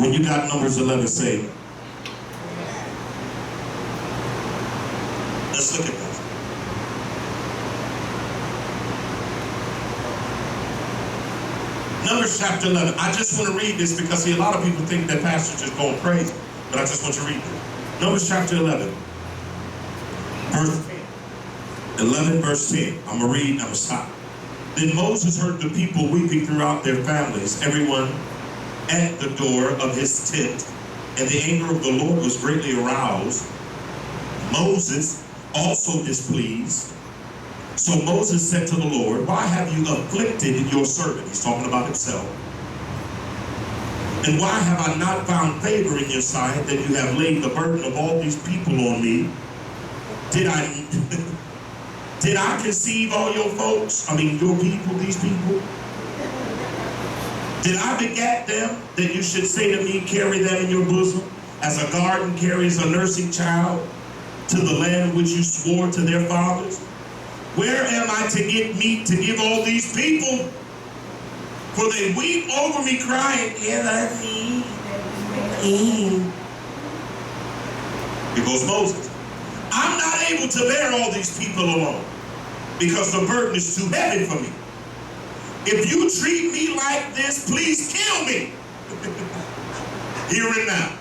When you got Numbers 11, say, let's look at this. Numbers chapter 11. I just want to read this because, see, a lot of people think that pastor's just going crazy, but I just want you to read this. Numbers chapter 11, verse 10. 11 verse 10. I'm going to read and I'm going to stop. Then Moses heard the people weeping throughout their families, everyone at the door of his tent, and the anger of the Lord was greatly aroused. Moses also displeased. So Moses said to the Lord, why have you afflicted your servant? He's talking about himself. And why have I not found favor in your sight that you have laid the burden of all these people on me? Did I conceive all your folks? I mean, your people, these people? Did I begat them that you should say to me, carry them in your bosom, as a garden carries a nursing child to the land which you swore to their fathers? Where am I to get meat to give all these people? For they weep over me, crying, give us meat. Here goes Moses. I'm not able to bear all these people alone, because the burden is too heavy for me. If you treat me like this, please kill me. Here and now.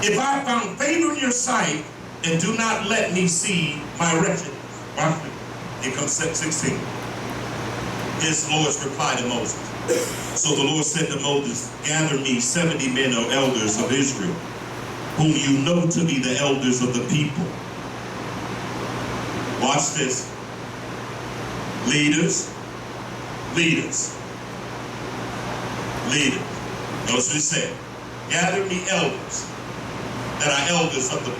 If I found favor in your sight, and do not let me see my wretchedness. Watch it. Here comes 16. His Lord's reply to Moses. So the Lord said to Moses, gather me 70 men or elders of Israel, whom you know to be the elders of the people. Watch this. Leaders. Notice what it said. Gather me elders that are elders of the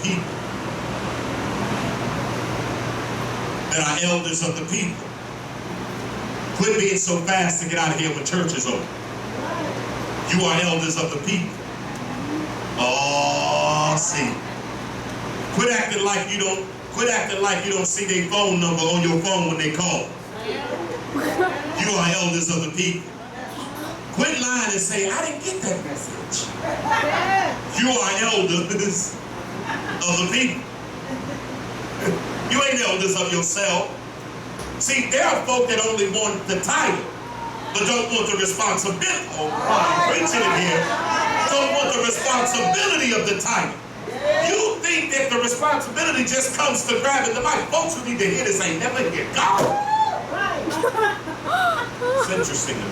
people. Quit being so fast to get out of here when church is over. You are elders of the people. Oh, see. Quit acting like you don't see their phone number on your phone when they call. You are elders of the people. Quit lying and say, I didn't get that message. You are elders of the people. You ain't elders of yourself. See, there are folk that only want the title, but don't want the responsibility. Oh, I'm preaching it here. Don't want the responsibility of the title. You think that the responsibility just comes to grabbing the mic. Folks who need to hear this ain't never hear God. It's interesting to me.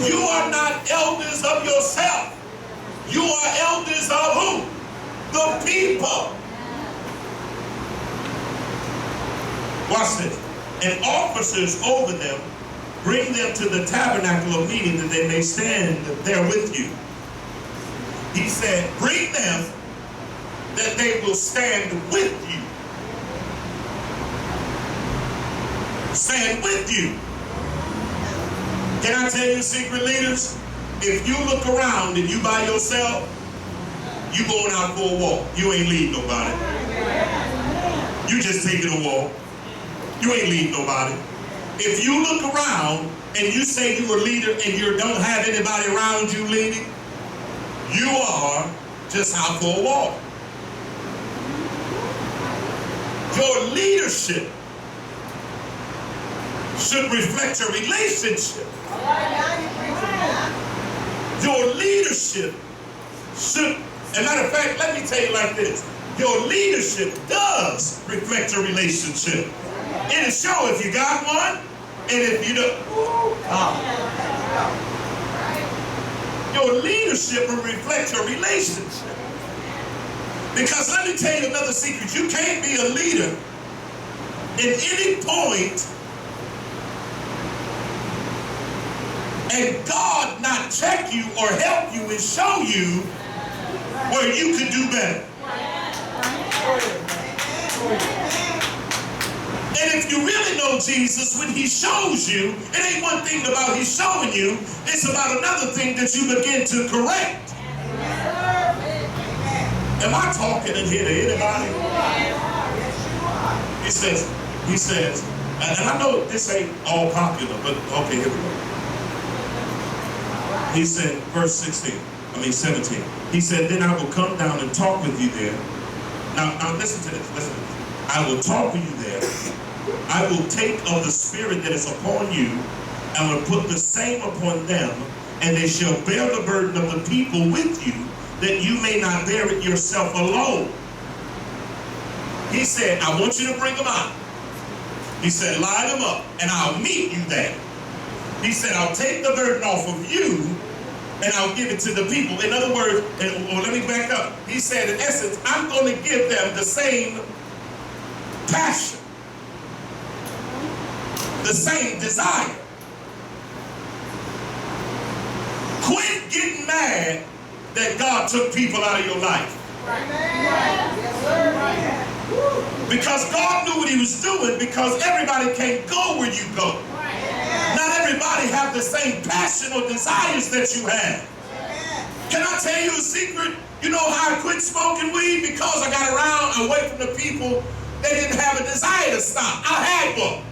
You are not elders of yourself. You are elders of who? The people. Watch this. And officers over them, bring them to the tabernacle of meeting that they may stand there with you. He said, bring them that they will stand with you. Stand with you. Can I tell you, secret leaders? If you look around and you by yourself, you going out for a walk. You ain't leading nobody. You just taking a walk. You ain't leading nobody. If you look around and you say you're a leader and you don't have anybody around you leading, you are just out for a walk. Your leadership should reflect your relationship. Your leadership should, as a matter of fact, let me tell you like this. Your leadership does reflect your relationship. It'll show if you got one, and if you don't. Your leadership will reflect your relationship. Because let me tell you another secret. You can't be a leader at any point and God not check you or help you and show you where you could do better. And if you really know Jesus, when he shows you, it ain't one thing about he's showing you, it's about another thing that you begin to correct. Am I talking in here to anybody? He says, and I know this ain't all popular, but okay, here we go. He said, verse 17. He said, then I will come down and talk with you there. Now listen to this, listen to this. I will talk with you there. I will take of the spirit that is upon you, and will put the same upon them, and they shall bear the burden of the people with you, that you may not bear it yourself alone. He said, I want you to bring them out. He said, line them up, and I'll meet you there. He said, I'll take the burden off of you, and I'll give it to the people. In other words, let me back up. He said, in essence, I'm going to give them the same passion, the same desire. Quit getting mad that God took people out of your life. Because God knew what he was doing, because everybody can't go where you go. Not everybody have the same passion or desires that you have. Can I tell you a secret? You know how I quit smoking weed? Because I got around away from the people that didn't have a desire to stop. I had one.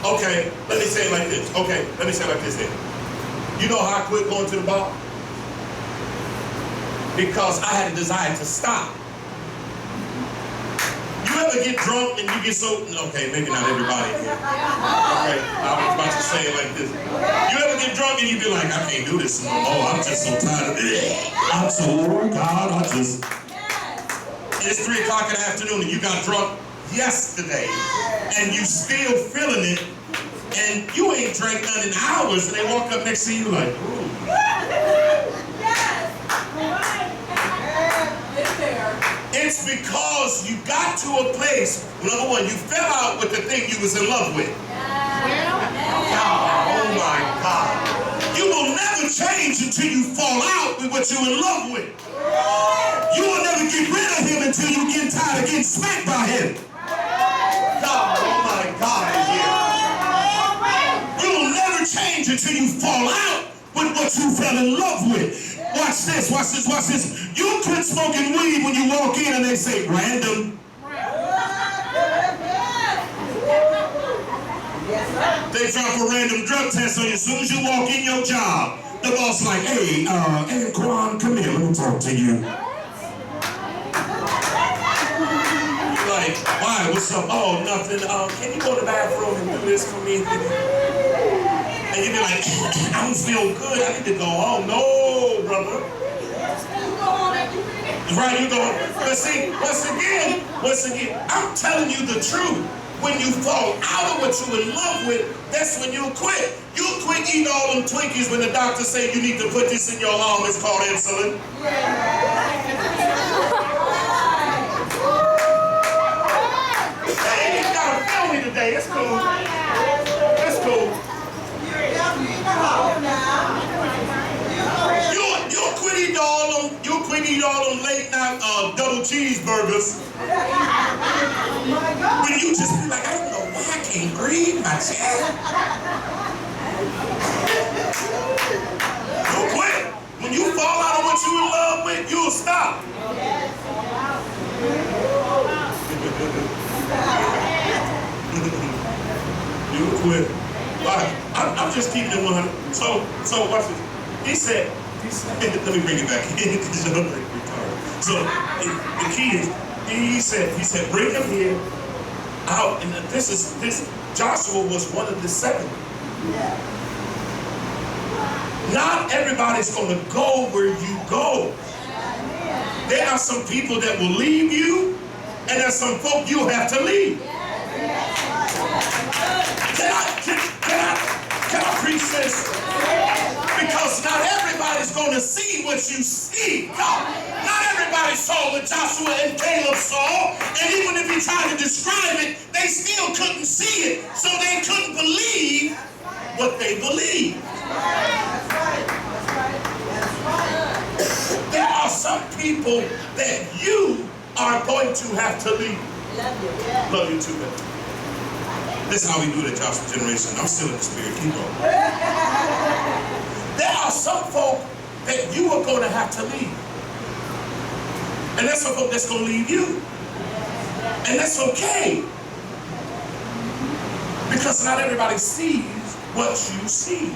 Okay, let me say it like this. Okay, let me say it like this then. You know how I quit going to the bar? Because I had a desire to stop. You ever get drunk and you get so, okay, maybe not everybody here. Okay, I was about to say it like this. You ever get drunk and you be like, I can't do this no more. I'm just so tired of it. I'm so, oh God, it's 3 o'clock in the afternoon and you got drunk yesterday and you still feeling it and you ain't drank none in hours and they walk up next to you like, ooh. It's because you got to a place, number one, you fell out with the thing you was in love with. Oh my God. You will never change until you fall out with what you're in love with. You will never get rid of him until you get tired of getting smacked by him. God, oh my God, you will never change until you fall out with what you fell in love with. Watch this, watch this, watch this. You quit smoking weed when you walk in and they say, random. They drop a random drug test on you as soon as you walk in your job. The boss like, hey, Anquan, come here, let me talk to you. You're like, why, what's up? Oh, nothing. Can you go to the bathroom and do this for me? And you be like, I don't feel good. I need to go home. No, brother. Right, you go. But see, once again, I'm telling you the truth. When you fall out of what you're in love with, that's when you'll quit. You'll quit eating all them Twinkies when the doctor say you need to put this in your arm. It's called insulin. Hey, you gotta film me today. It's cool. It's cool. You'll quit eating all them late night double cheeseburgers. When you just be like, I don't know why I can't breathe my chest. You'll quit. When you fall out of what you in love with, you'll stop. You'll quit. I'm just keeping it 100. So watch this. He said, let me bring it back because you're like retarded. So the key is, he said, bring him here out. And this Joshua was one of the 70. Not everybody's going to go where you go. There are some people that will leave you, and there's some folk you'll have to leave. Can I preach this? Because not everybody's going to see what you see. Not everybody saw what Joshua and Caleb saw. And even if you tried to describe it, they still couldn't see it. So they couldn't believe what they believed. There are some people that you are going to have to leave. Love you too, man. This is how we do it at Joshua Generation. I'm still in the spirit. Keep on. There are some folk that you are going to have to leave. And there's some folk that's going to leave you. And that's okay. Because not everybody sees what you see.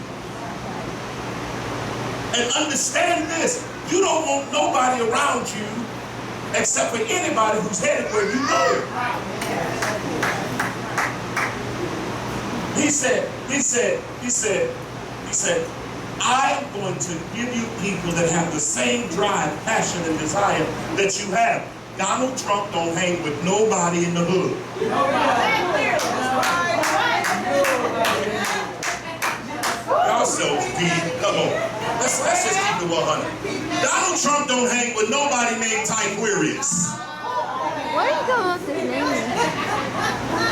And understand this, you don't want nobody around you except for anybody who's headed where you go. He said, I'm going to give you people that have the same drive, passion, and desire that you have. Donald Trump don't hang with nobody in the hood. Y'all so deep. Come on. Let's just keep it 100. Donald Trump don't hang with nobody named Tyquirius. Why do you go with his name?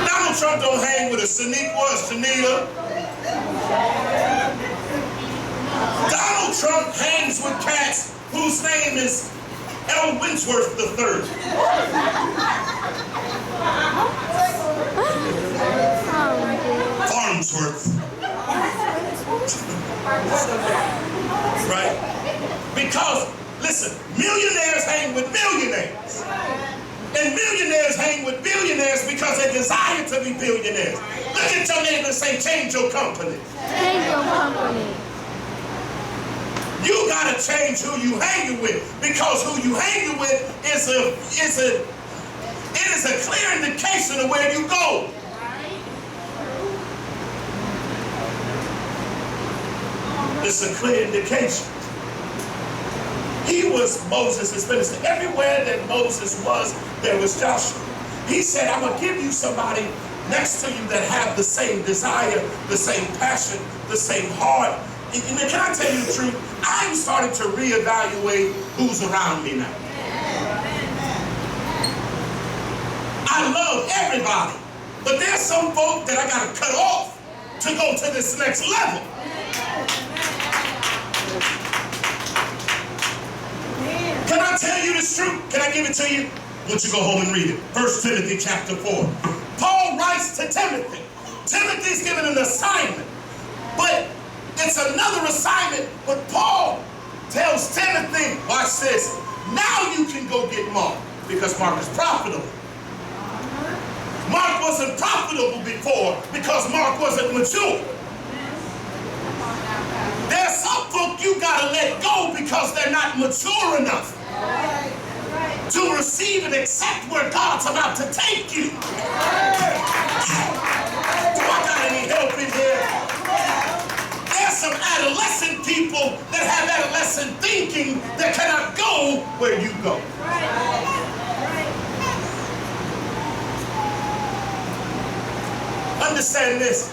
Donald Trump don't hang with a Shaniqua, a Shanita. Donald Trump hangs with cats whose name is L. Winsworth III. Farnsworth. Right? Because, listen, millionaires hang with millionaires. And millionaires hang with billionaires because they desire to be billionaires. Look at your neighbor and say, change your company. Change your company. You gotta change who you hanging with, because who you hanging with is a clear indication of where you go. It's a clear indication. He was Moses' minister. Everywhere that Moses was, there was Joshua. He said, I'm gonna give you somebody next to you that have the same desire, the same passion, the same heart. And can I tell you the truth? I'm starting to reevaluate who's around me now. I love everybody, but there's some folk that I gotta cut off to go to this next level. Can I tell you this truth? Can I give it to you? Why don't you go home and read it? 1 Timothy chapter 4. Paul writes to Timothy. Timothy's given an assignment, but it's another assignment. But Paul tells Timothy, watch this, now you can go get Mark, because Mark is profitable. Mark wasn't profitable before because Mark wasn't mature. There's some folk you gotta let go because they're not mature enough to receive and accept where God's about to take you. Do I got any help in here? There's some adolescent people that have adolescent thinking that cannot go where you go. Understand this.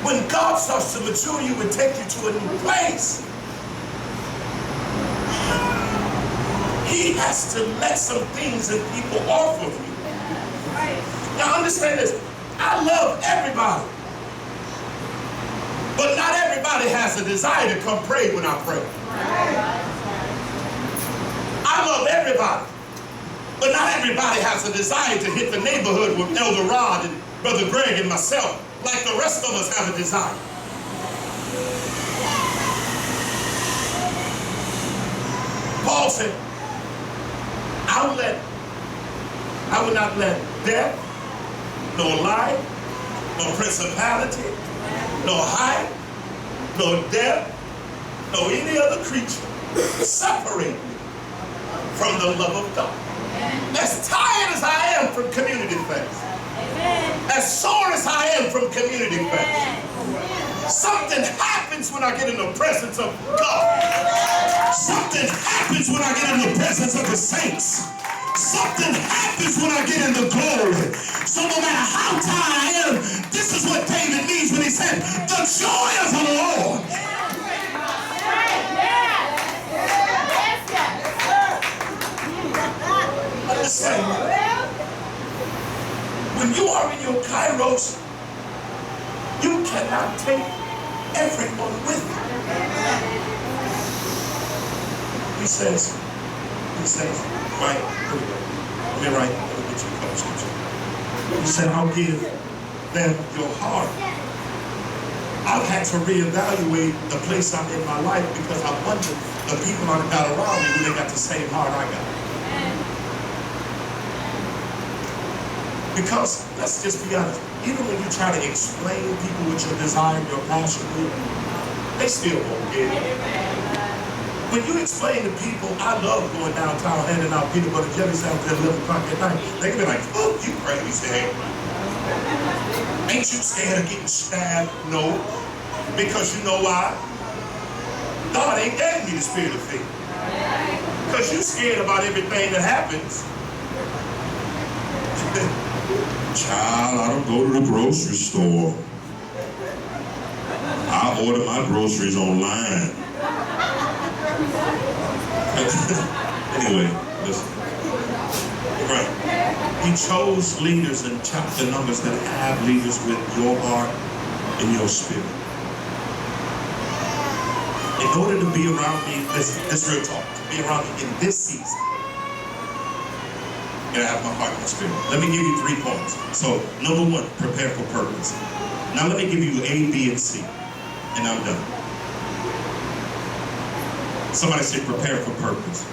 When God starts to mature you and take you to a new place, He has to let some things and people off of you. Now understand this. I love everybody. But not everybody has a desire to come pray when I pray. I love everybody. But not everybody has a desire to hit the neighborhood with Elder Rod and Brother Greg and myself, like the rest of us have a desire. Paul said, I will not let death, nor life, nor principality, nor height, nor depth, nor any other creature separate me from the love of God. As tired as I am from community things, as sore as I am from community things, something happens when I get in the presence of God. Something happens when I get in the presence of the saints. Something happens when I get in the glory. So no matter how tired I am, this is what David means when he said, the joy of the Lord. Understand? When you are in your kairos, you cannot take everyone with you. He says, right, here we go. Let me write, let me get you a couple scriptures. He said, I'll give them your heart. I've had to reevaluate the place I'm in my life because I wonder the people I got around me, do they got the same heart I got? Because, let's just be honest, even when you try to explain to people what your desire and your passion is, they still won't get it. When you explain to people, I love going downtown handing out peanut butter jelly sandwiches at 11 o'clock at night, they can be like, oh, you crazy. Ain't you scared of getting stabbed? No. Because you know why? God ain't gave me the spirit of fear. Because you scared about everything that happens. Child, I don't go to the grocery store. I order my groceries online. Anyway, listen. Right. He chose leaders in chapter numbers that have leaders with your heart and your spirit. In order to be around me, listen, this real talk, to be around me in this season, you gotta have my heart and my spirit. Let me give you 3 points. So, number 1, prepare for purpose. Now let me give you A, B, and C, and I'm done. Somebody say prepare for purpose.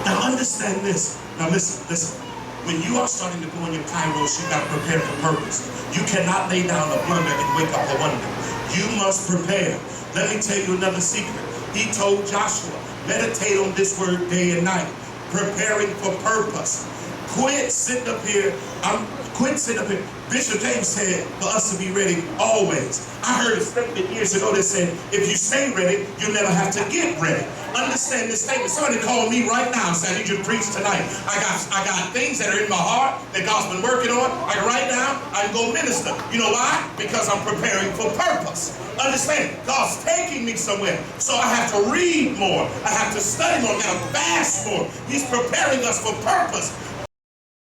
Now understand this. Now listen. When you are starting to go in your kairos, you got to prepare for purpose. You cannot lay down a blunder and wake up a wonder. You must prepare. Let me tell you another secret. He told Joshua, meditate on this word day and night. Preparing for purpose. Quit sitting up here. Bishop James said for us to be ready always. I heard a statement years ago that said, if you stay ready, you'll never have to get ready. Understand this statement. Somebody call me right now and say, I need you to preach tonight. I got things that are in my heart that God's been working on. I can write down, I can go minister. You know why? Because I'm preparing for purpose. Understand, God's taking me somewhere. So I have to read more. I have to study more. I got to fast more. He's preparing us for purpose.